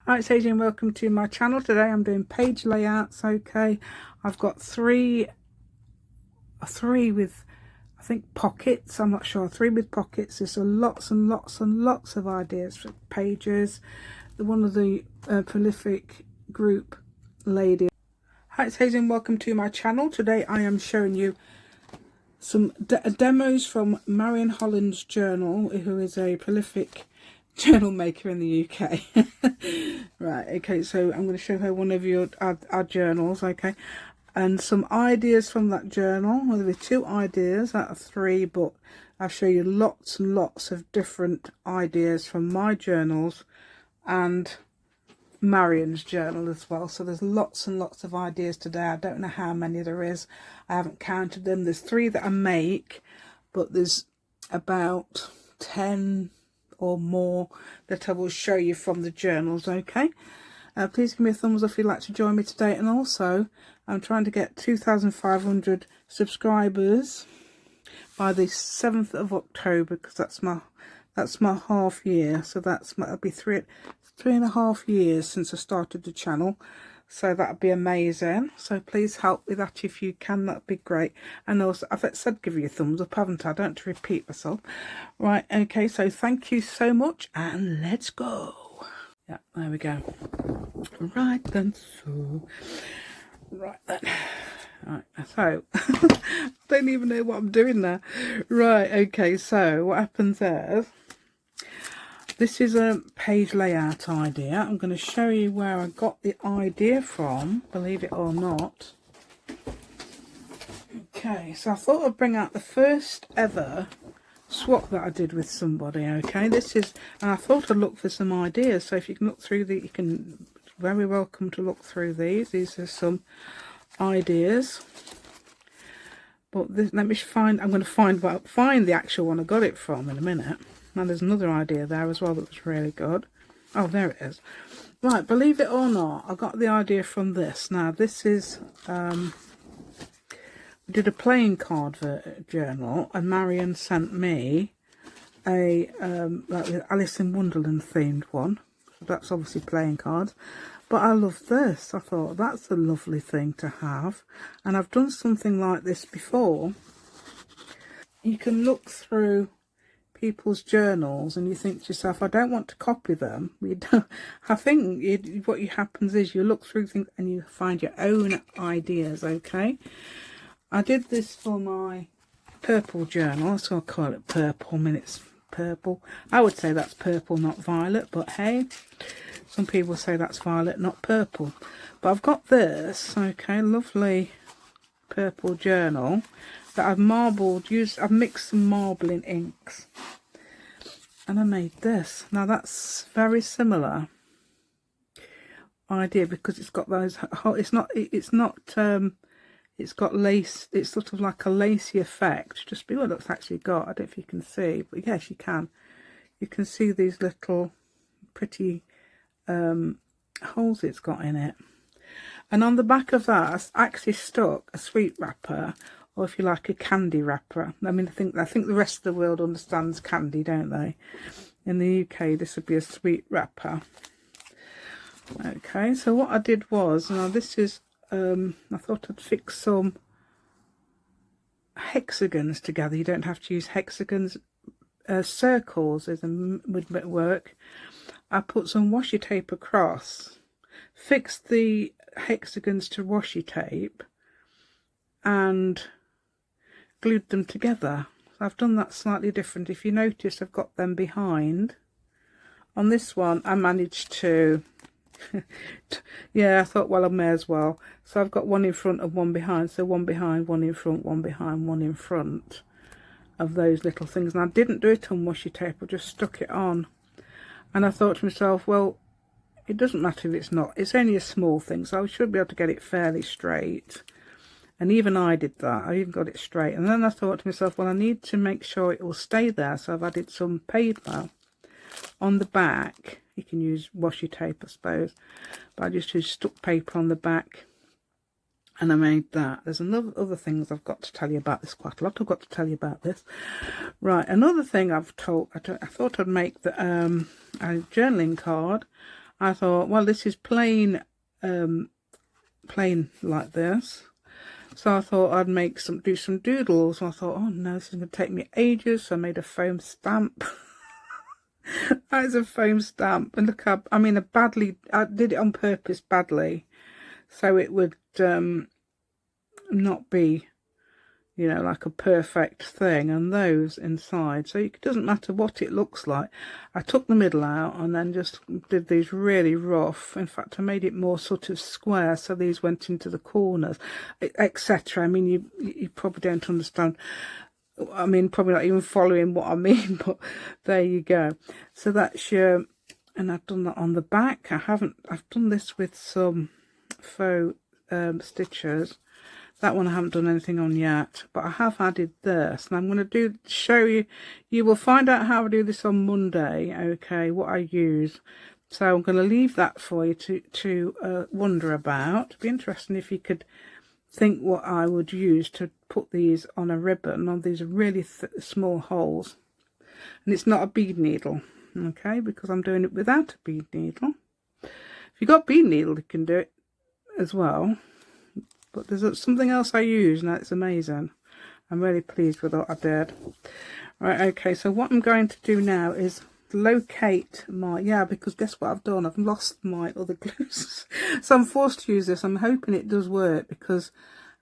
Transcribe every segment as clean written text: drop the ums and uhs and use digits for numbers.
Hi, it's Adrian. Welcome to my channel. Today I'm doing page layouts. Okay, I've got three with, I think, pockets. I'm not sure. 3 with pockets. There's lots and lots and lots of ideas for pages. One of the prolific group lady. Hi, it's Adrian. Welcome to my channel. Today I am showing you some demos from Marion Holland's journal, who is a prolific journal maker in the UK. Right, okay, so I'm going to show her one of our journals, okay, and some ideas from that journal. Well, there are 2 ideas out of 3, but I'll show you lots and lots of different ideas from my journals and Marion's journal as well. So there's lots and lots of ideas today. I don't know how many there is. I haven't counted them. There's 3 that I make, but there's about 10 or more that I will show you from the journals. Okay, please give me a thumbs up if you'd like to join me today. And also, I'm trying to get 2,500 subscribers by the 7th of October, because that's my half year. So that'll be 3.5 years since I started the channel. So that'd be amazing. So please help with that if you can. That'd be great. And also, I've said give you a thumbs up, haven't I? Don't repeat myself. Right, okay, so thank you so much, and let's go. Yeah, there we go. Right then, so I don't even know what I'm doing there. Right, okay, so what happens is, this is a page layout idea. I'm going to show you where I got the idea from, believe it or not. Okay, so I thought I'd bring out the first ever swap that I did with somebody. Okay, and I thought I'd look for some ideas. So if you can look through you can, very welcome to look through these. These are some ideas. But let me find. I'm going to find the actual one I got it from in a minute. Now there's another idea there as well that was really good. Oh, there it is. Right, believe it or not, I got the idea from this. Now this is, we did a playing card journal, and Marion sent me a like Alice in Wonderland themed one. So that's obviously playing cards. But I love this. I thought that's a lovely thing to have. And I've done something like this before. You can look through people's journals and you think to yourself, I don't want to copy them. You don't. I think what happens is you look through things and you find your own ideas. Okay, I did this for my purple journal, so I'll call it purple. I mean, it's purple. I would say that's purple, not violet, but hey, some people say that's violet, not purple. But I've got this, okay, lovely purple journal that I've I've mixed some marbling inks, and I made this. Now that's very similar idea, because it's got those, it's got lace, it's sort of like a lacy effect. Just be what it's actually got. I don't know if you can see, but yes, you can. You can see these little pretty holes it's got in it. And on the back of that, I actually stuck a sweet wrapper, or if you like, a candy wrapper. I mean, I think the rest of the world understands candy, don't they? In the UK, this would be a sweet wrapper. Okay, so what I did was, now this is, I thought I'd fix some hexagons together. You don't have to use hexagons. Circles would work. I put some washi tape across, fixed the hexagons to washi tape, and glued them together. So I've done that slightly different. If you notice, I've got them behind. On this one, I managed to yeah, I thought, well, I may as well. So I've got one in front and one behind. So one behind, one in front, one behind, one in front of those little things. And I didn't do it on washi tape. I just stuck it on. And I thought to myself, well, it doesn't matter if it's not. It's only a small thing, so I should be able to get it fairly straight. And even I did that. I even got it straight. And then I thought to myself, well, I need to make sure it will stay there. So I've added some paper on the back. You can use washi tape, I suppose. But I just used stuck paper on the back. And I made that. There's other things I've got to tell you about this. Quite a lot I've got to tell you about this. Right, another thing I thought I'd make a journaling card. I thought, well, this is plain plain like this. So I thought I'd do some doodles. I thought, oh no, this is going to take me ages. So I made a foam stamp. That is a foam stamp. And look, I mean, I did it on purpose badly. So it would not be, you know, like a perfect thing, and those inside, so it doesn't matter what it looks like. I took the middle out and then just did these really rough. In fact, I made it more sort of square, so these went into the corners, etc. I mean, you probably don't understand. I mean, probably not even following what I mean, but there you go. So that's your, and I've done that on the back. I've done this with some faux stitches. That one I haven't done anything on yet, but I have added this, and I'm going to show you. You will find out how I do this on Monday, okay, what I use. So I'm going to leave that for you to wonder about. It'd be interesting if you could think what I would use to put these on a ribbon on these really small holes. And it's not a bead needle, okay, because I'm doing it without a bead needle. If you've got bead needle, you can do it as well. But there's something else I use, and that's amazing. I'm really pleased with what I did. Right, okay, so what I'm going to do now is locate my, because guess what I've done? I've lost my other glues. So I'm forced to use this. I'm hoping it does work, because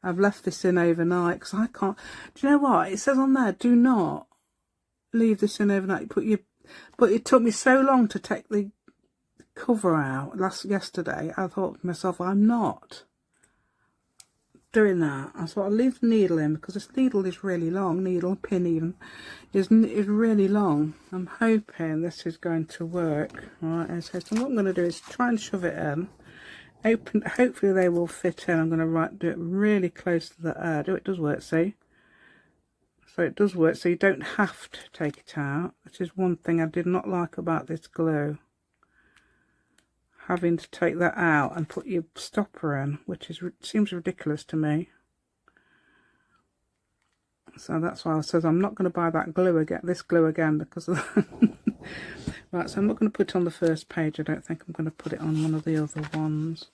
I've left this in overnight, because I can't. Do you know what? It says on there, do not leave this in overnight. But it took me so long to take the cover out yesterday. I thought to myself, I'm not doing that. I thought I'll leave the needle in, because this needle is really long. Needle, pin even, is really long. I'm hoping this is going to work. Alright, so what I'm going to do is try and shove it in. Hopefully they will fit in. I'm going to do it really close to the edge. Oh, it does work, see? So it does work, so you don't have to take it out, which is one thing I did not like about this glue. Having to take that out and put your stopper in, which seems ridiculous to me. So that's why I said I'm not going to buy that glue again, this glue again, because of that. Right, so I'm not going to put it on the first page. I don't think I'm going to put it on one of the other ones.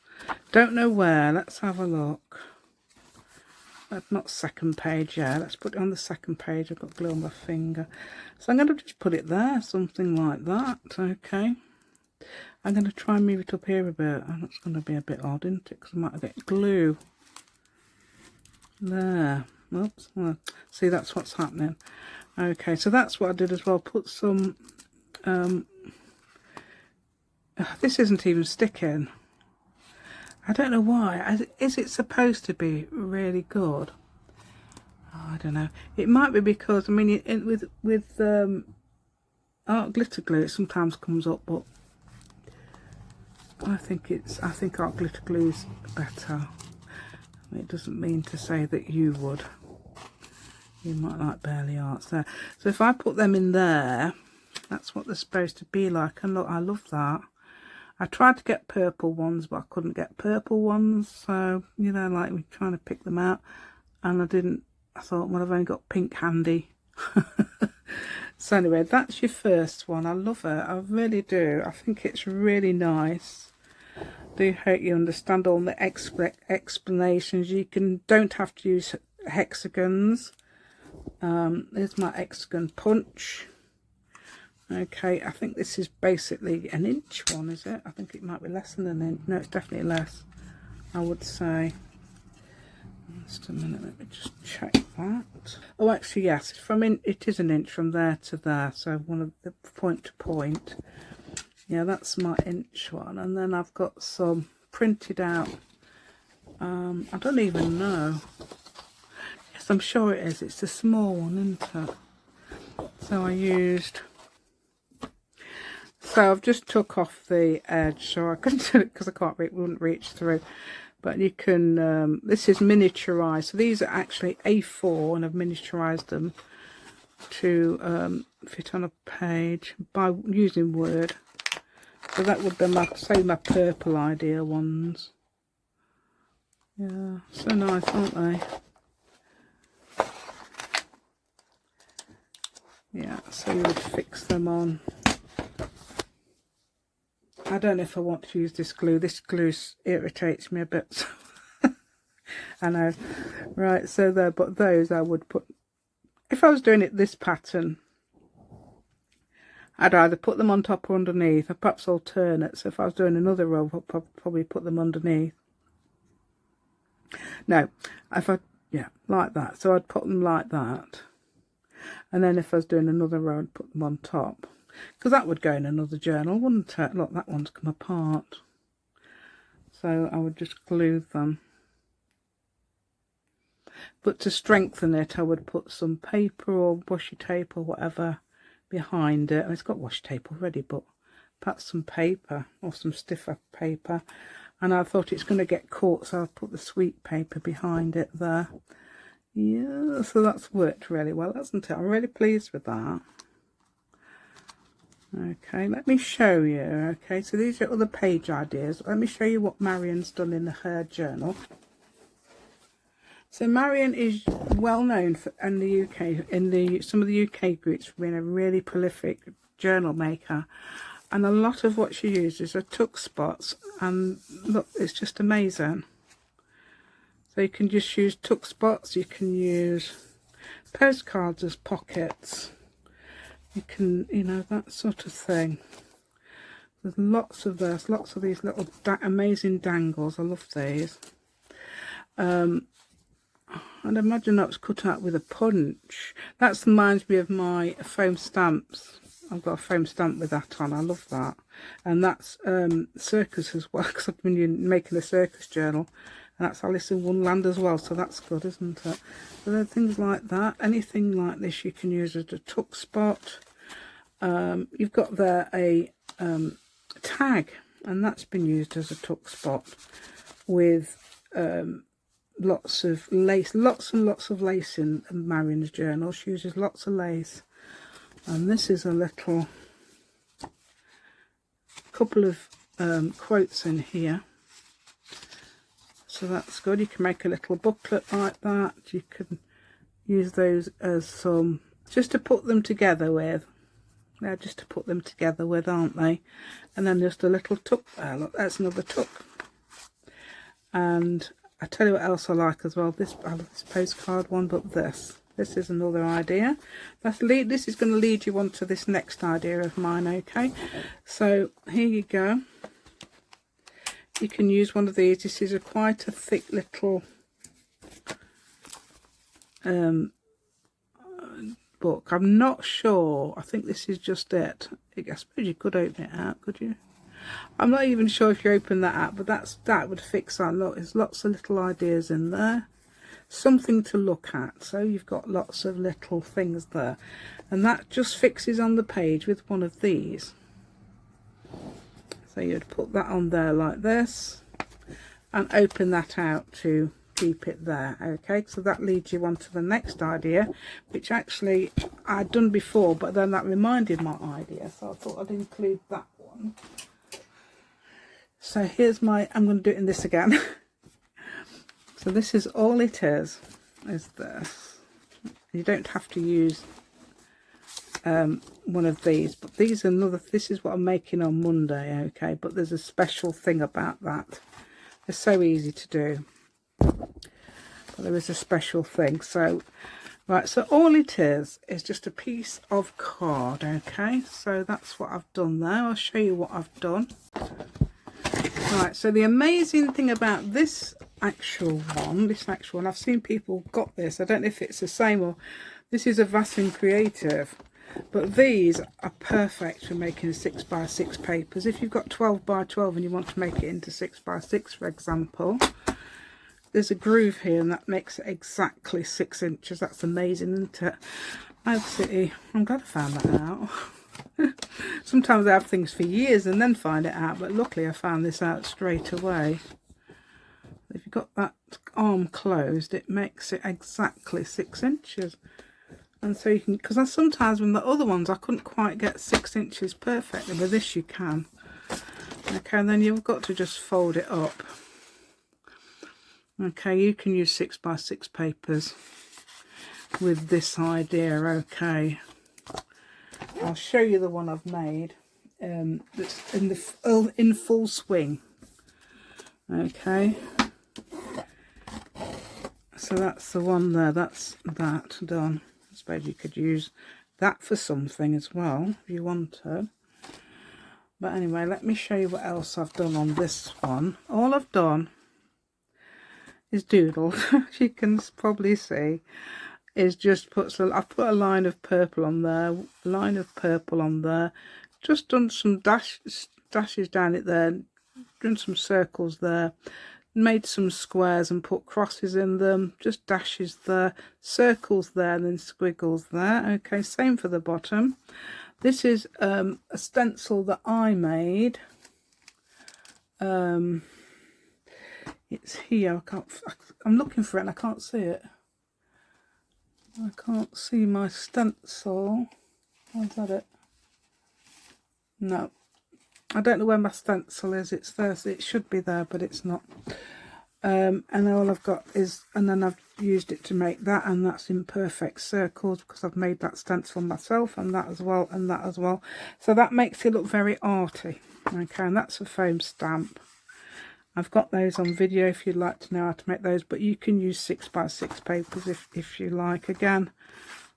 Don't know where. Let's have a look. Not second page, yeah. Let's put it on the second page. I've got glue on my finger. So I'm going to just put it there, something like that. Okay. I'm going to try and move it up here a bit. And that's going to be a bit odd, isn't it? Because I might get glue there. Oops. Well, see, that's what's happening. Okay, so that's what I did as well. Put some... this isn't even sticking. I don't know why. Is it supposed to be really good? Oh, I don't know. It might be because, I mean, with art glitter glue, it sometimes comes up, but I think art glitter glue is better. It doesn't mean to say that you would. You might like Barely Arts there. So if I put them in there, that's what they're supposed to be like. And look, I love that. I tried to get purple ones, but I couldn't get purple ones. So, you know, like we're trying to pick them out. And I didn't. I thought, well, I've only got pink handy. So anyway, that's your first one. I love it. I really do. I think it's really nice. I do hope you understand all the explanations. Don't have to use hexagons. There's my hexagon punch. Okay, I think this is basically an inch one, is it? I think it might be less than an inch. No, it's definitely less, I would say. Just a minute, let me just check that. Oh, actually, yes, it is an inch from there to there. So one of the point to point. Yeah, that's my inch one. And then I've got some printed out. I don't even know. Yes, I'm sure it is. It's a small one, isn't it? So I used... So I've just took off the edge, so I couldn't do it because wouldn't reach through. But you can, this is miniaturized. So these are actually A4, and I've miniaturized them to fit on a page by using Word. So that would be my purple idea ones. Yeah, so nice, aren't they? Yeah, so you would fix them on I don't know if I want to use this glue. This glue irritates me a bit. I know. Right, so there, but those I would put, if I was doing it this pattern, I'd either put them on top or underneath, or perhaps alternate. So if I was doing another row, I'd probably put them underneath. No, if I, yeah, like that. So I'd put them like that. And then if I was doing another row, I'd put them on top. Because that would go in another journal, wouldn't it? Look, that one's come apart. So I would just glue them. But to strengthen it, I would put some paper or washi tape or whatever behind it. And it's got washi tape already, but perhaps some paper or some stiffer paper. And I thought it's going to get caught, so I'll put the sweet paper behind it there. Yeah, so that's worked really well, hasn't it? I'm really pleased with that. Okay, let me show you. Okay, so these are other page ideas. Let me show you what Marian's done in her journal. So Marian is well known for, in the UK, in some of the UK groups, for being a really prolific journal maker. And a lot of what she uses are tuck spots, and look, it's just amazing. So you can just use tuck spots, you can use postcards as pockets, you can, you know, that sort of thing. There's lots of this, lots of these little amazing dangles. I love these. I'd imagine that was cut out with a punch. That reminds me of my foam stamps. I've got a foam stamp with that on. I love that. And that's circus as well, because I've been making a circus journal. And that's Alice in Wonderland as well, so that's good, isn't it? So there are things like that. Anything like this you can use as a tuck spot. You've got there a tag, and that's been used as a tuck spot with lots of lace, lots and lots of lace in Marian's journal. She uses lots of lace. And this is a little couple of quotes in here. So that's good. You can make a little booklet like that. You can use those as some, just to put them together with. They're just to put them together with, aren't they? And then just a little tuck there. Look, that's another tuck. And I tell you what else I like as well. I love this postcard one, but this is another idea. This is going to lead you on to this next idea of mine, okay? So here you go. You can use one of these. This is quite a thick little book. I'm not sure. I think this is just it. I suppose you could open it out, could you? I'm not even sure if you open that out, but that would fix that. Look, there's lots of little ideas in there. Something to look at. So you've got lots of little things there. And that just fixes on the page with one of these. So you'd put that on there like this and open that out to keep it there. Okay, so that leads you on to the next idea, which actually I'd done before, but then that reminded my idea, so I thought I'd include that one. So here's my, I'm going to do it in this again. So this is all it is this. You don't have to use one of these, but these are another, this is what I'm making on Monday, okay, but there's a special thing about that. They're so easy to do, but there is a special thing. So right, so all it is just a piece of card, okay, so that's what I've done there. I'll show you what I've done. Right, so the amazing thing about this actual one, I've seen people got this, I don't know if it's the same, or this is a Vassin Creative, but these are perfect for making 6x6 papers. If you've got 12x12 and you want to make it into 6x6, for example, there's a groove here and that makes it exactly 6 inches. That's amazing, isn't it? Absolutely, I'm glad I found that out. Sometimes I have things for years and then find it out, but luckily I found this out straight away. If you've got that arm closed, it makes it exactly 6 inches. And so you can, because sometimes with the other ones I couldn't quite get 6 inches perfectly, but this you can. Okay, and then you've got to just fold it up. Okay, you can use 6x6 papers with this idea, okay. I'll show you the one I've made that's in full swing. Okay, so that's the one there. That's that done. I suppose you could use that for something as well if you want to. But anyway, let me show you what else I've done on this one. All I've done is doodled, as you can probably see, is just I've put a line of purple on there, line of purple on there, just done some dashes down it there, done some circles there, made some squares and put crosses in them, just dashes there, circles there, and then squiggles there. Okay, same for the bottom. This is a stencil that I made. It's here. I'm looking for it and I can't see it. I can't see my stencil. Is that it? No. I don't know where my stencil is. It's there. It should be there, but it's not. And all I've got is, and then I've used it to make that, and that's in perfect circles because I've made that stencil myself, and that as well, and that as well. So that makes it look very arty. Okay, and that's a foam stamp. I've got those on video if you'd like to know how to make those, but you can use 6x6 papers if you like. Again,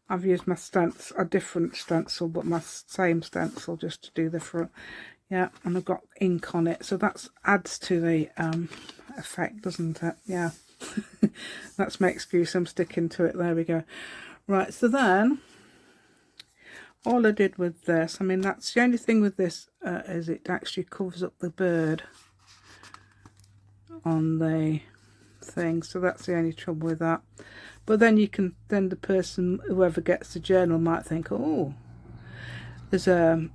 I've used my stencil, a different stencil, but my same stencil just to do the front. Yeah, and I've got ink on it, so that adds to the effect, doesn't it? Yeah. That's my excuse, I'm sticking to it. There we go. Right, so then all I did with this, I mean, that's the only thing with this is it actually covers up the bird on the thing, so that's the only trouble with that. But then you can, then the person, whoever gets the journal, might think, oh, there's a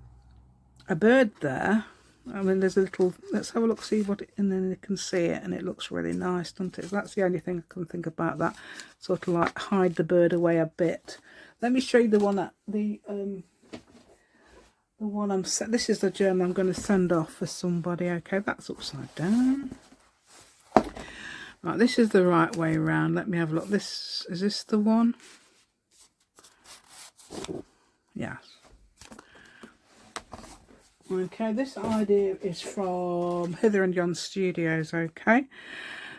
bird there. I mean, there's a little, let's have a look, see what it, and then you can see it, and it looks really nice, doesn't it? So that's the only thing I can think about, that sort of like hide the bird away a bit. Let me show you the one that the one I'm set. This is the journal I'm going to send off for somebody. Okay, that's upside down. Right, this is the right way around. Let me have a look. This is this the one? Yes. Okay, this idea is from Heather and John Studios. Okay,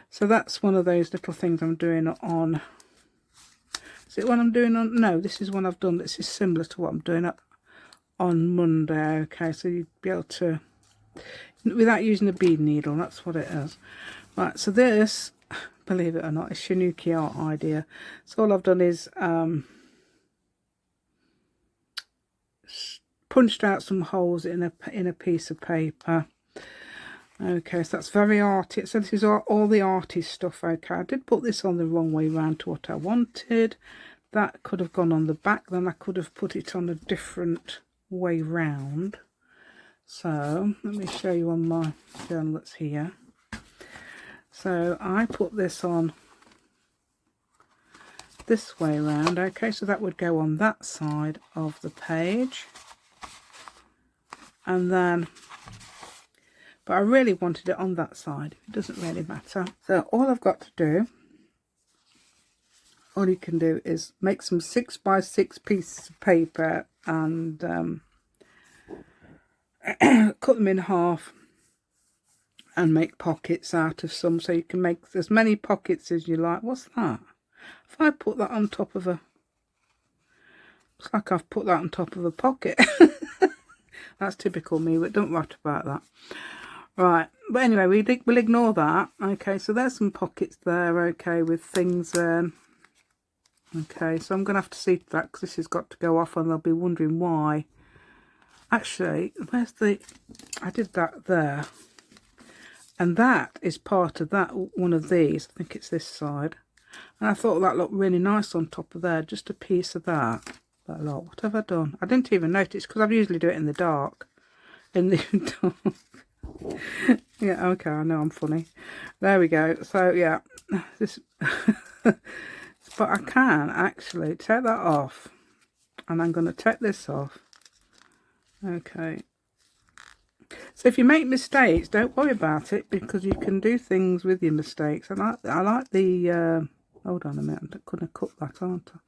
so that's one of those little things I'm doing on. Is it one I'm doing on? No, this is one I've done. This is similar to what I'm doing on Monday. Okay, so you'd be able to, without using a bead needle. That's what it is. Right, so this, believe it or not, is Shinuki art idea. So all I've done is punched out some holes in a piece of paper. Okay, so that's very arty. So this is all the arty stuff. Okay, I did put this on the wrong way round to what I wanted. That could have gone on the back, then I could have put it on a different way round. So let me show you on my journal that's here. So I put this on this way round. Okay, so that would go on that side of the page. And then, but I really wanted it on that side. It doesn't really matter. So all I've got to do, all you can do is make some 6x6 pieces of paper and cut them in half and make pockets out of some, so you can make as many pockets as you like. What's that? If I put that on top of a, looks like I've put that on top of a pocket. That's typical me, but don't worry about that. Right, but anyway, we'll ignore that. Okay, so there's some pockets there, okay, with things. Okay, so I'm going to have to see to that because this has got to go off and they'll be wondering why. Actually, where's the, I did that there. And that is part of that, one of these. I think it's this side. And I thought that looked really nice on top of there, just a piece of that. That lot. What have I done? I didn't even notice because I usually do it in the dark. In the dark. Yeah, okay, I know I'm funny. There we go. So yeah, this. But I can actually take that off, and I'm going to take this off. Okay. So if you make mistakes, don't worry about it because you can do things with your mistakes. And I like the. Hold on a minute, I'm going to cut that, aren't I?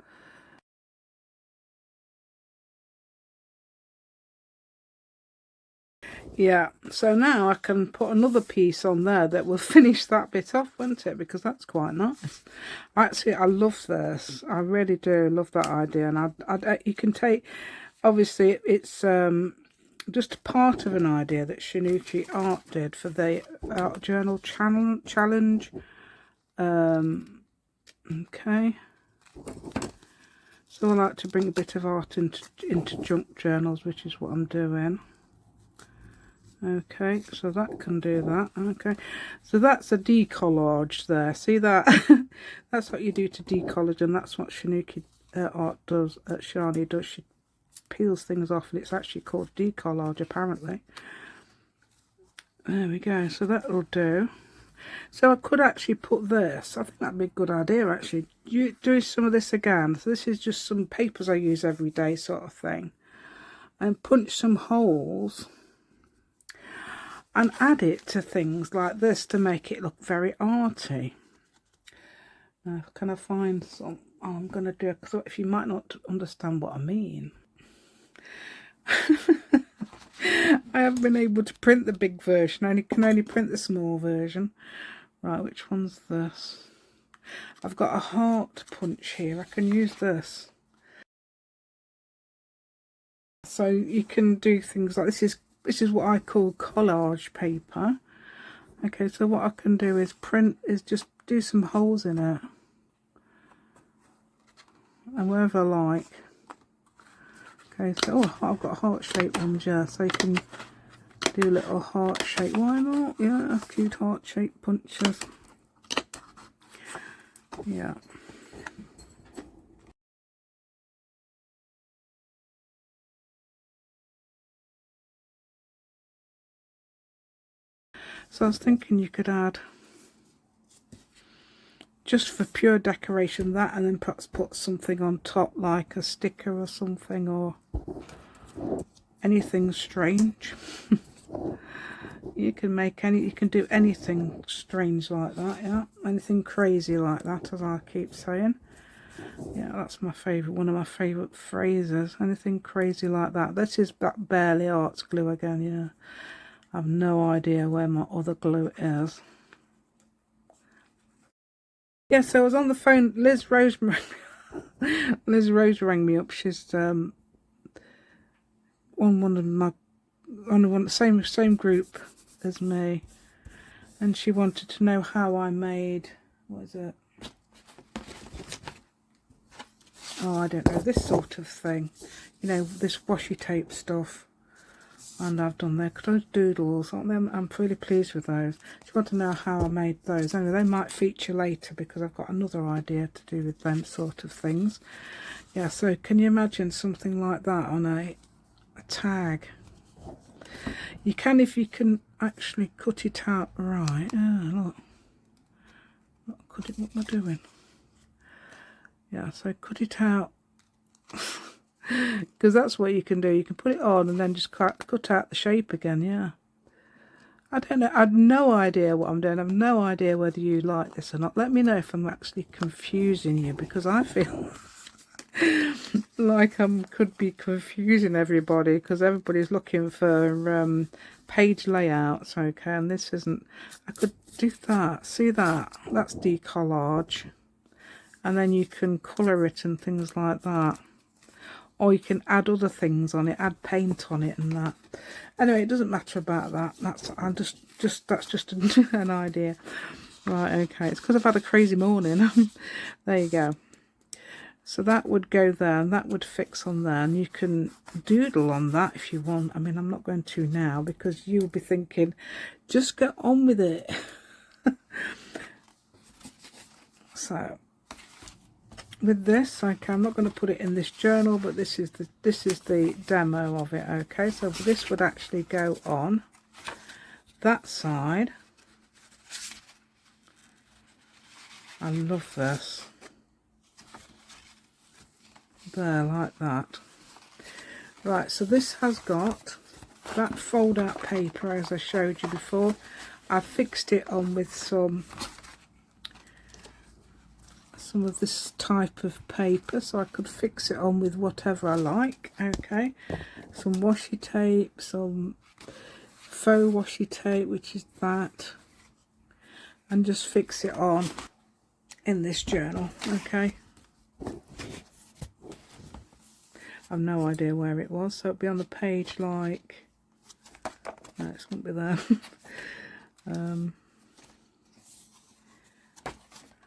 Yeah, so now I can put another piece on there that will finish that bit off, won't it? Because that's quite nice. Actually, I love this. I really do love that idea. And you can take, obviously, it's just part of an idea that Shanuchi Art did for the Art Journal challenge. Okay. So I like to bring a bit of art into junk journals, which is what I'm doing. Okay, so that can do that. Okay, so that's a decollage there. See that? That's what you do to decollage, and that's what Shanuchi Art does. Shani does. She peels things off, and it's actually called decollage, apparently. There we go. So that will do. So I could actually put this. I think that'd be a good idea, actually. You do some of this again. So this is just some papers I use every day, sort of thing, and punch some holes. And add it to things like this to make it look very arty. Now, can I find some? Oh, I'm going to do it, because if you might not understand what I mean. I haven't been able to print the big version. I can only print the small version. Right, which one's this? I've got a heart punch here. I can use this. So you can do things like this. This is what I call collage paper. Okay, so what I can do is just do some holes in it, and wherever I like. Okay, so I've got heart-shaped ones, yeah, so you can do little heart-shaped, why not? Yeah, cute heart-shaped punches. Yeah. So I was thinking you could add, just for pure decoration, that, and then perhaps put something on top like a sticker or something, or anything strange. You can do anything strange like that, yeah, anything crazy like that, as I keep saying. Yeah, that's my favourite, one of my favourite phrases, anything crazy like that. This is that Barely Arts glue again, yeah. I have no idea where my other glue is. Yeah, so I was on the phone. Liz Rose rang me up. She's on the same group as me, and she wanted to know how I made, what is it? Oh, I don't know, this sort of thing, you know, this washi tape stuff. And I've done their doodles. I'm really pleased with those. She wanted to know how I made those. Anyway, they might feature later because I've got another idea to do with them sort of things. Yeah, so can you imagine something like that on a tag? You can, if you can actually cut it out right. Oh, look. What am I doing? Yeah, so cut it out. Because that's what you can do. You can put it on and then just cut out the shape again, yeah. I don't know. I have no idea what I'm doing. I have no idea whether you like this or not. Let me know if I'm actually confusing you, because I feel like I could be confusing everybody, because everybody's looking for page layouts, okay, and this isn't. I could do that. See that? That's decollage. And then you can colour it and things like that. Or you can add other things on it, add paint on it and that. Anyway, it doesn't matter about that. That's just an idea. Right, okay. It's because I've had a crazy morning. There you go. So that would go there, and that would fix on there, and you can doodle on that if you want. I mean, I'm not going to now, because you'll be thinking, just get on with it. So with this, okay, I'm not going to put it in this journal, but this is the demo of it. Okay, so this would actually go on that side. I love this. There, like that. Right, so this has got that fold out paper as I showed you before. I fixed it on with some of this type of paper, so I could fix it on with whatever I like. Okay, some washi tape, some faux washi tape, which is that, and just fix it on in this journal. Okay, I've no idea where it was, so it'll be on the page like, no, it's going to be there.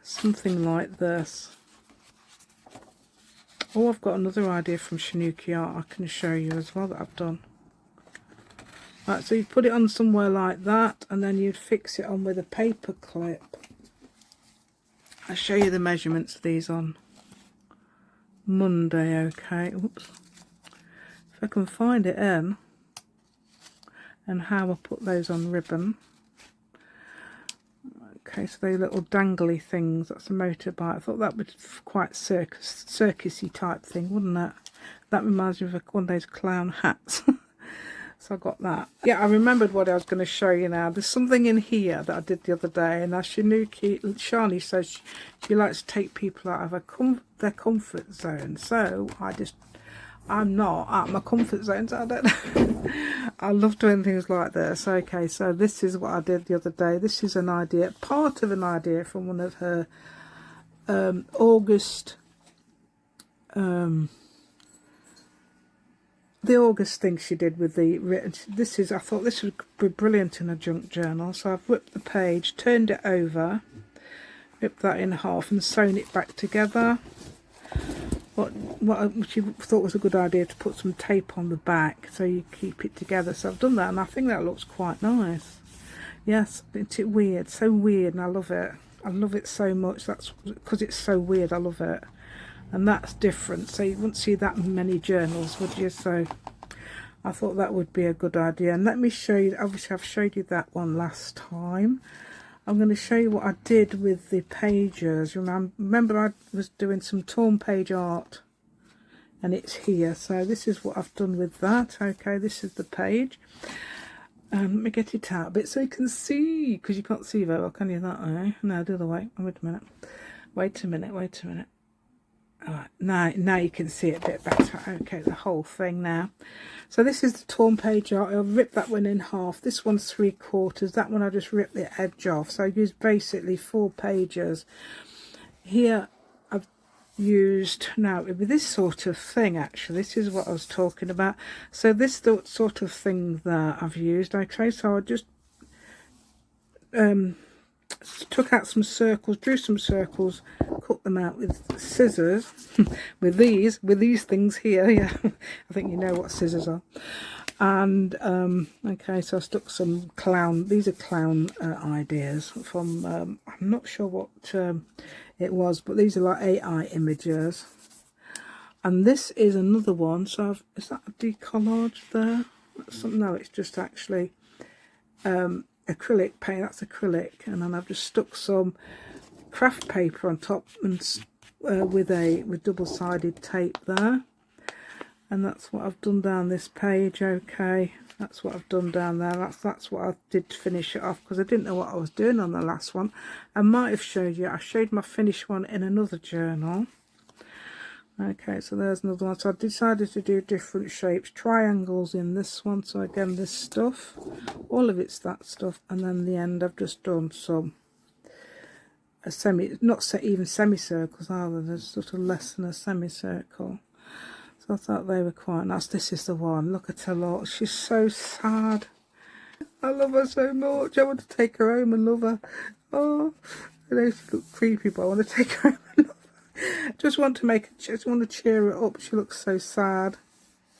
Something like this. Oh, I've got another idea from Shinuki Art I can show you as well that I've done. Right, so you put it on somewhere like that, and then you'd fix it on with a paper clip. I'll show you the measurements of these on Monday, okay? Oops. If I can find it in, and how I put those on ribbon. Okay, so those little dangly things, that's a motorbike. I thought that was quite circusy type thing, wouldn't it? That reminds me of one of those clown hats. So I got that. Yeah, I remembered what I was going to show you now. There's something in here that I did the other day, and as Shani says she likes to take people out of their comfort zone. So I'm not at my comfort zone, so I don't know. I love doing things like this. Okay, so this is what I did the other day. This is an idea, part of an idea from one of her the August thing she did with the written. I thought this would be brilliant in a junk journal. So I've whipped the page, turned it over, ripped that in half and sewn it back together. What she thought was a good idea, to put some tape on the back so you keep it together. So I've done that, and I think that looks quite nice. Yes, it's weird, so weird, and I love it. I love it so much. That's because it's so weird. I love it, and that's different. So you wouldn't see that many journals, would you? So I thought that would be a good idea. And let me show you. Obviously, I've showed you that one last time. I'm going to show you what I did with the pages. Remember I was doing some torn page art, and it's here. So this is what I've done with that. Okay, this is the page. Let me get it out a bit so you can see, because you can't see very well, can you, that way? No, the other way. Oh, wait a minute. Wait a minute. Alright, now you can see it a bit better. Okay, the whole thing now. So this is the torn page art. I'll rip that one in half. This one's 3/4. That one I just ripped the edge off. So I used basically 4 pages. Here I've used, now with this sort of thing, actually, this is what I was talking about. So this sort of thing that I've used. Okay, so I just took out some circles, drew some circles, cut them out with scissors, with these things here. Yeah, I think you know what scissors are. And okay, so I stuck some clown. These are clown ideas from I'm not sure what it was, but these are like AI images. And this is another one. So is that a decollage there? No, it's just actually acrylic paint. That's acrylic, and then I've just stuck some craft paper on top and with double-sided tape there, and that's what I've done down this page. Okay, that's what I've done down there. That's what I did to finish it off, because I didn't know what I was doing on the last one. I might have showed you. I showed my finished one in another journal. Okay, so there's another one. So I decided to do different shapes, triangles in this one. So again, this stuff, all of it's that stuff, and then the end I've just done some not even semicircles either. There's sort of less than a semicircle. So I thought they were quite nice. This is the one. Look at her lot. She's so sad. I love her so much. I want to take her home and love her. Oh, I know she looks creepy, but I want to take her home and love her. Just want to cheer her up. She looks so sad.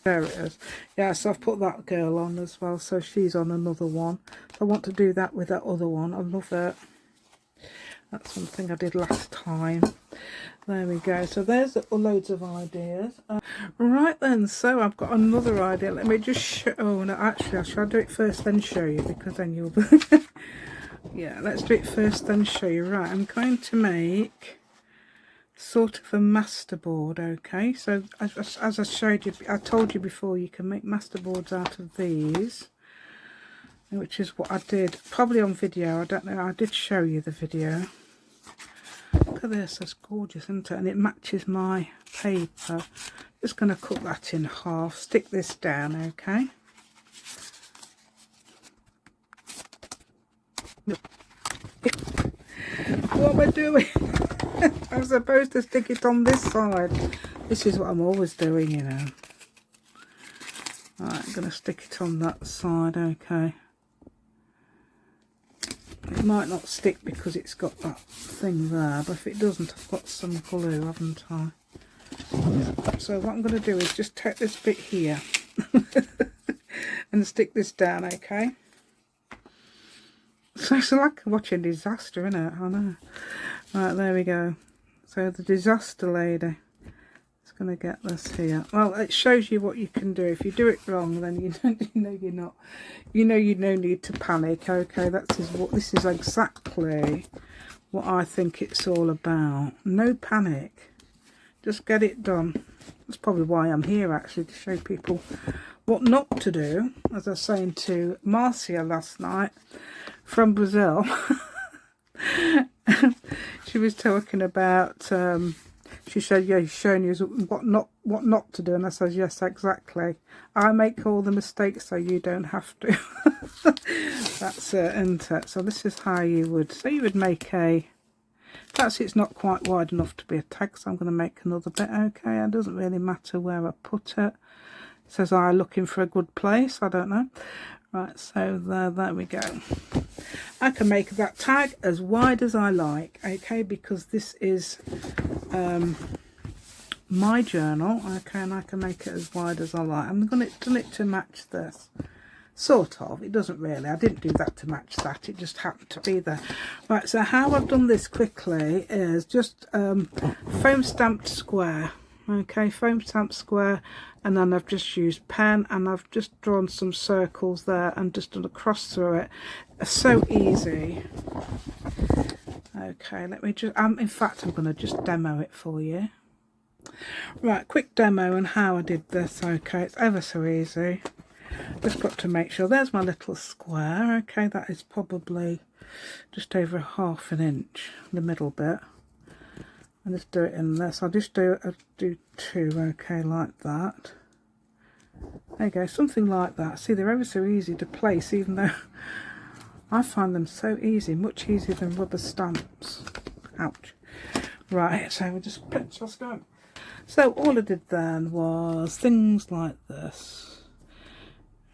There it is. Yeah, so I've put that girl on as well, so she's on another one. I want to do that with that other one. I love it. That's something I did last time. There we go. So there's loads of ideas. Right then, so I've got another idea. Let me just show. Oh no, actually, shall I do it first then show you, because then you'll yeah, let's do it first then show you. Right, I'm going to make sort of a masterboard. Okay, so as I showed you, I told you before, you can make masterboards out of these, which is what I did probably on video. I don't know, I did show you the video. Look at this, that's gorgeous, isn't it? And it matches my paper. Just going to cut that in half, stick this down. Okay, What am I doing? I'm supposed to stick it on this side. This is what I'm always doing, you know. Right, I'm going to stick it on that side, okay. It might not stick because it's got that thing there, but if it doesn't, I've got some glue, haven't I? So what I'm going to do is just take this bit here and stick this down, okay? So it's like watching disaster, isn't it? I know. Right, there we go. So the disaster lady is going to get this here. Well, it shows you what you can do. If you do it wrong, then you no need to panic. Okay, this is exactly what I think it's all about. No panic. Just get it done. That's probably why I'm here, actually, to show people what not to do. As I was saying to Marcia last night from Brazil, she was talking about, she said, yeah, he's showing you what not to do. And I said, yes, exactly. I make all the mistakes so you don't have to. That's it, isn't it? So this is how you would, so you would make a, perhaps it's not quite wide enough to be a tag, so I'm going to make another bit, okay? It doesn't really matter where I put it. It says, are you looking for a good place? I don't know. Right, so there we go. I can make that tag as wide as I like, okay, because this is my journal, okay, and I can make it as wide as I like. I'm going to done it to match this. Sort of, it doesn't really, I didn't do that to match that, it just happened to be there. Right, so how I've done this quickly is just foam stamped square, okay, foam stamped square, and then I've just used pen and I've just drawn some circles there and just done a cross through it. So easy. Okay, let me just, in fact I'm going to just demo it for you. Right, quick demo on how I did this, okay, it's ever so easy. Just got to make sure, there's my little square, okay, that is probably just over 1/2 inch, the middle bit. And just do it in this, I'll just do 2, okay, like that. There you go, something like that. See, they're ever so easy to place, even though I find them so easy, much easier than rubber stamps. Ouch. Right, so we'll just go. So all I did then was things like this.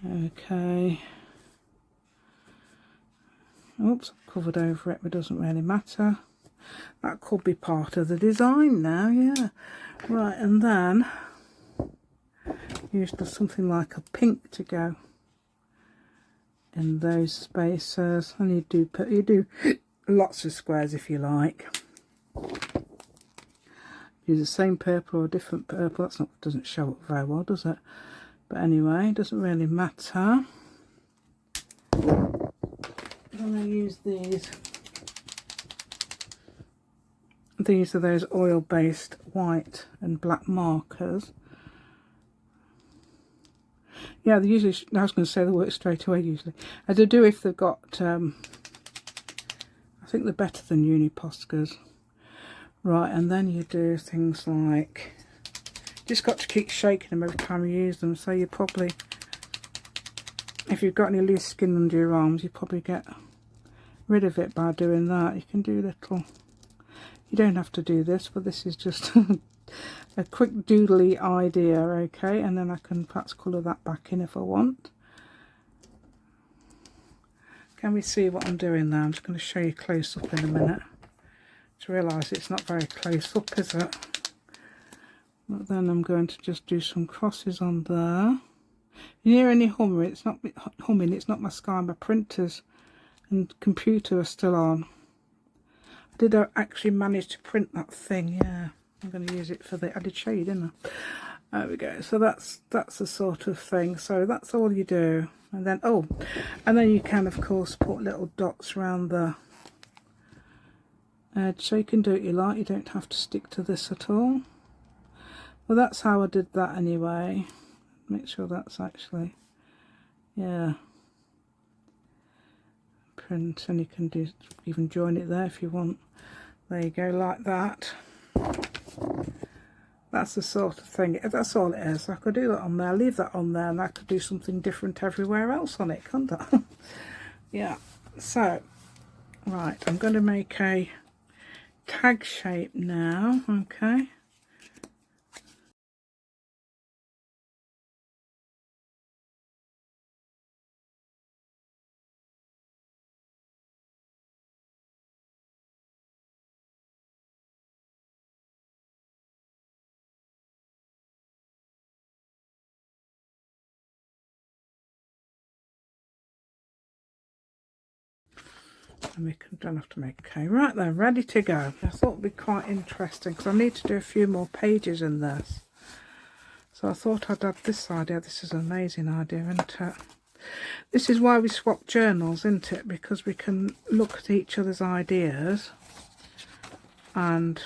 Okay. Oops, I've covered over it, but it doesn't really matter. That could be part of the design now, yeah. Right, and then used something like a pink to go in those spaces, and you do lots of squares if you like. Use the same purple or a different purple. That's not, doesn't show up very well, does it? But anyway, it doesn't really matter. I'm going to use these. These are those oil-based white and black markers. Yeah, they usually, I was going to say they work straight away usually. As they do if they've got, I think they're better than Uniposcas. Right, and then you do things like, just got to keep shaking them every time you use them. So you probably, if you've got any loose skin under your arms, you probably get rid of it by doing that. You can do little, you don't have to do this, but this is just a quick doodly idea, okay? And then I can perhaps colour that back in if I want. Can we see what I'm doing now? I'm just going to show you close up in a minute. To realise it's not very close up, is it? But then I'm going to just do some crosses on there. You hear any humming? It's not humming, it's not my Sky, my printers and computer are still on. I did actually manage to print that thing, yeah. I'm going to use it for the, I did show you, didn't I? There we go. So that's the sort of thing. So that's all you do. And then, oh, and then you can of course put little dots around the edge. So you can do what you like. You don't have to stick to this at all. Well, that's how I did that anyway. Make sure that's actually, yeah, print, and you can do, even join it there if you want. There you go, like that. That's the sort of thing, that's all it is. I could do that on there, leave that on there, and I could do something different everywhere else on it, couldn't I? Yeah, so Right, I'm going to make a tag shape now, okay. And we don't have to make okay. Right then, ready to go. I thought it would be quite interesting because I need to do a few more pages in this. So I thought I'd add this idea. This is an amazing idea, isn't it? This is why we swap journals, isn't it? Because we can look at each other's ideas. And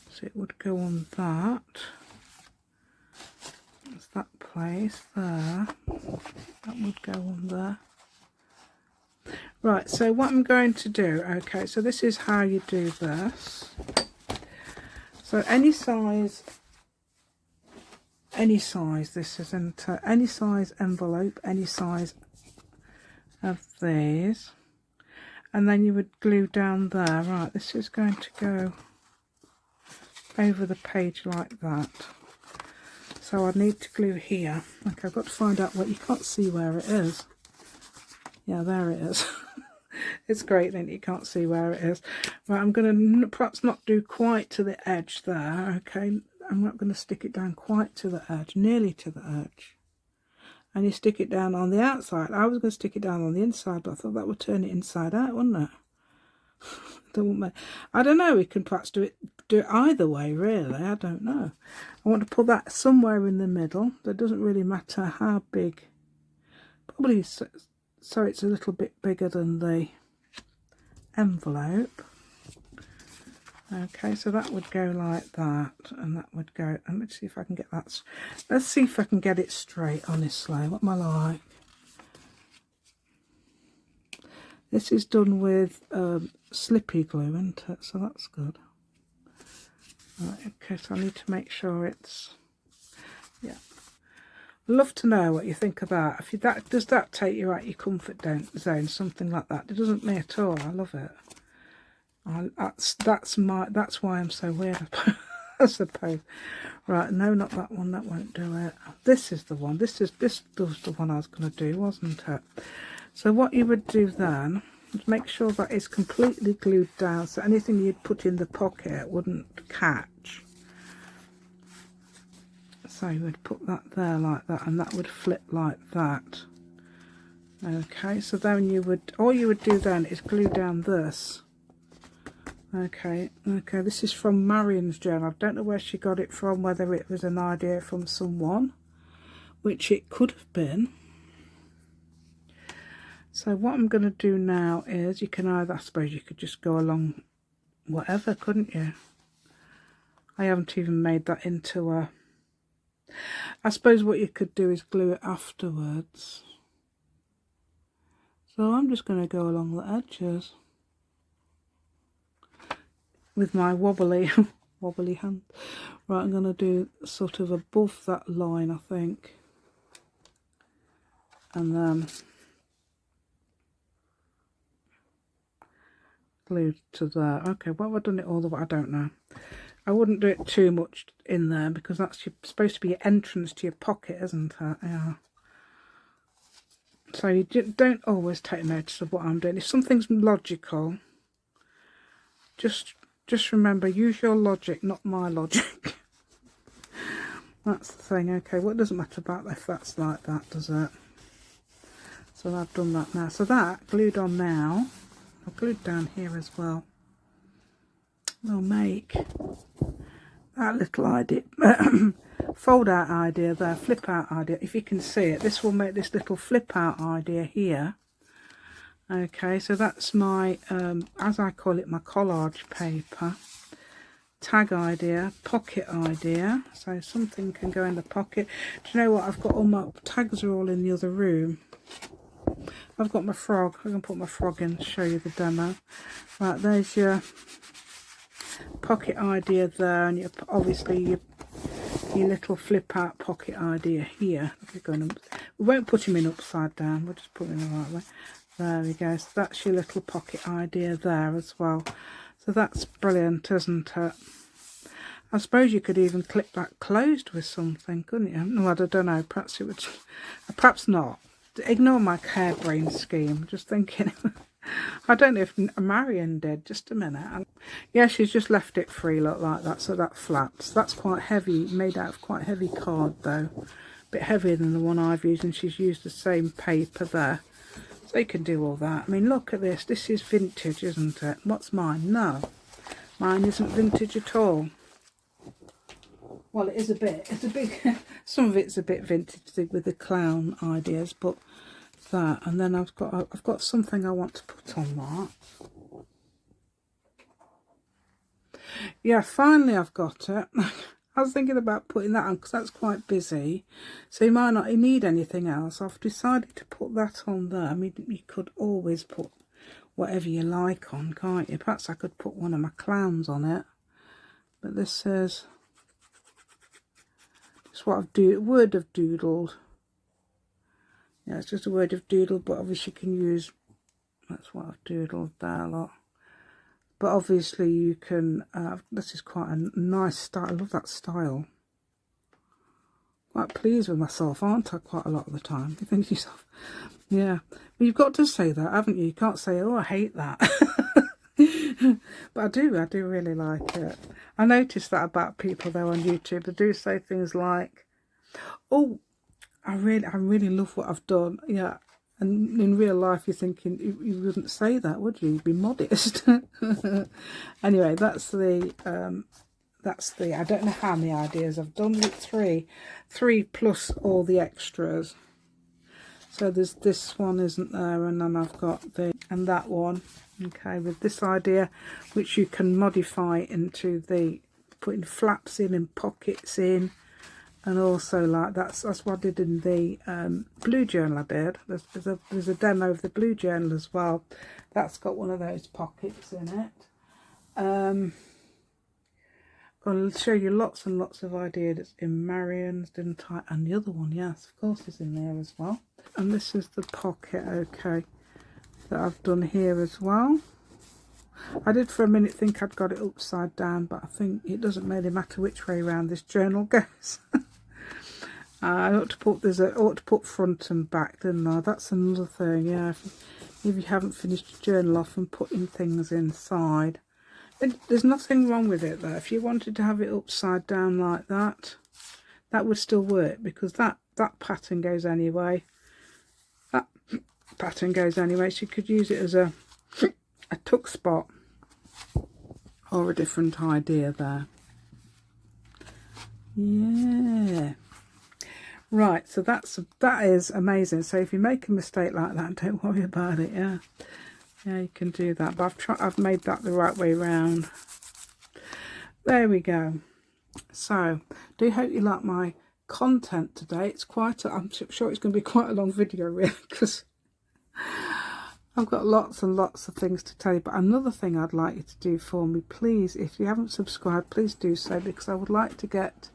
so it would go on that. There's that place there. That would go on there. Right, so what I'm going to do, okay, so this is how you do this. So any size this isn't any size envelope, any size of these, and then you would glue down there. Right, this is going to go over the page like that. So I need to glue here. Okay, I've got to find out what, you can't see where it is. Yeah, there it is. It's great then you can't see where it is. Right, I'm going to perhaps not do quite to the edge there, okay. I'm not going to stick it down quite to the edge, nearly to the edge. And you stick it down on the outside. I was going to stick it down on the inside, but I thought that would turn it inside out, wouldn't it? I don't know, we can perhaps do it either way, really. I don't know. I want to put that somewhere in the middle. That doesn't really matter how big. Probably so it's a little bit bigger than the envelope. Okay, so that would go like that, and that would go, and let's see if I can get that, let's see if I can get it straight, honestly. What am I like? This is done with slippy glue, isn't it? So that's good. Right, okay, so I need to make sure it's, yeah. Love to know what you think of that. If you, does that take you out your comfort zone, something like that? It doesn't me at all. I love it. That's why I'm so weird, I suppose. Right, no, not that one. That won't do it. This is the one. This was the one I was going to do, wasn't it? So what you would do then is make sure that it's completely glued down, so anything you'd put in the pocket wouldn't catch. So you would put that there like that, and that would flip like that. Okay, so then all you would do then is glue down this. Okay, this is from Marion's journal. I don't know where she got it from, whether it was an idea from someone, which it could have been. So what I'm going to do now is, you can either, I suppose you could just go along whatever, couldn't you? I haven't even made that into a, I suppose what you could do is glue it afterwards. So I'm just going to go along the edges with my wobbly hand. Right, I'm going to do sort of above that line, I think, and then glue to there. Okay, well, I've done it all the way. I don't know. I wouldn't do it too much in there because that's supposed to be your entrance to your pocket, isn't it? Yeah. So you don't always take notice of what I'm doing. If something's logical, just remember, use your logic, not my logic. That's the thing. Okay, well, it doesn't matter about if that's like that, does it? So I've done that now. So that glued on now. I've glued down here as well. We'll make that little idea, fold out idea there, flip out idea. If you can see it, this will make this little flip out idea here. Okay, so that's my, as I call it, my collage paper. Tag idea, pocket idea. So something can go in the pocket. Do you know what? I've got all my tags are all in the other room. I've got my frog. I'm going to put my frog in to show you the demo. Right, there's your pocket idea there, and obviously your little flip out pocket idea here. We won't put him in upside down, we'll just put him in the right way. There we go. So that's your little pocket idea there as well. So that's brilliant, isn't it? I suppose you could even clip that closed with something, couldn't you? No, I don't know. Perhaps it would. Perhaps not. Ignore my harebrained scheme. Just thinking. I don't know if Marion did. Just a minute. Yeah, she's just left it free, look, like that. So that flaps. That's quite heavy. Made out of quite heavy card, though. A bit heavier than the one I've used, and she's used the same paper there. So you can do all that. I mean, look at this. This is vintage, isn't it? What's mine? No. Mine isn't vintage at all. Well, it is a bit. It's a big. Some of it's a bit vintage with the clown ideas, but that. And then I've got something I want to put on that. Yeah, finally I've got it. I was thinking about putting that on because that's quite busy, so you might not need anything else. I've decided to put that on there. I mean, you could always put whatever you like on, can't you? Perhaps I could put one of my clowns on it. But this says, it's what I've word of doodled. Yeah, it's just a word of doodle, but obviously you can use, that's what I've doodled there a lot. But obviously you can, this is quite a nice style. I love that style. Quite pleased with myself, aren't I, quite a lot of the time? You think to yourself, yeah. Well, you've got to say that, haven't you? You can't say, oh, I hate that. But I do really like it. I noticed that about people though on YouTube. They do say things like, oh, I really love what I've done. Yeah. And in real life, you're thinking, you wouldn't say that, would you? You'd be modest. Anyway, that's the, I don't know how many ideas I've done with three plus all the extras. So there's this one isn't there, and then I've got and that one, okay, with this idea, which you can modify into putting flaps in and pockets in. And also, like, that's what I did in the blue journal I did. There's a demo of the blue journal as well. That's got one of those pockets in it. I'll show you lots and lots of ideas in Marion's, didn't I? And the other one, yes, of course, is in there as well. And this is the pocket, okay, that I've done here as well. I did for a minute think I'd got it upside down, but I think it doesn't really matter which way around this journal goes. I ought to put front and back, didn't I? That's another thing, yeah. If you haven't finished your journal off and putting things inside, there's nothing wrong with it though. If you wanted to have it upside down like that, that would still work, because that pattern goes anyway. That pattern goes anyway, so you could use it as a tuck spot or a different idea there. Yeah. Right, so that is amazing. So if you make a mistake like that, don't worry about it. Yeah, you can do that. But I've made that the right way round. There we go. So do hope you like my content today. It's I'm sure it's going to be quite a long video, really, because I've got lots and lots of things to tell you. But another thing I'd like you to do for me, please, if you haven't subscribed, please do so, because I would like to get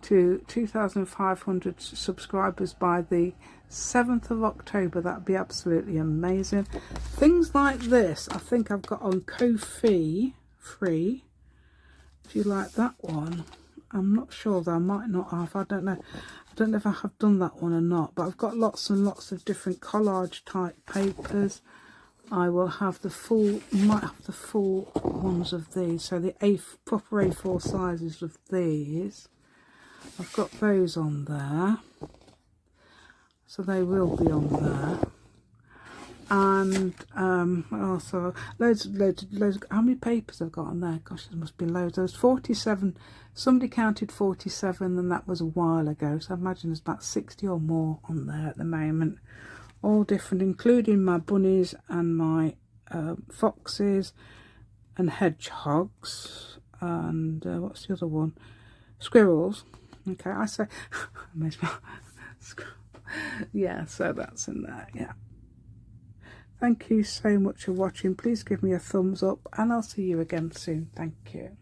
to 2,500 subscribers by the 7th of October. That'd be absolutely amazing. Things like this I think I've got on Ko-fi free, if you like that one. I'm not sure though, I might not have, I don't know if I have done that one or not, but I've got lots and lots of different collage type papers. I will have the full, might have the full ones of these, so the proper A4 sizes of these. I've got those on there, so they will be on there. And also loads, how many papers I've got on there? Gosh, there must be loads. There's 47, somebody counted 47, and that was a while ago, so I imagine there's about 60 or more on there at the moment, all different, including my bunnies and my foxes and hedgehogs, and what's the other one, squirrels. Okay, I say yeah, so that's in there. Yeah, thank you so much for watching. Please give me a thumbs up, and I'll see you again soon. Thank you.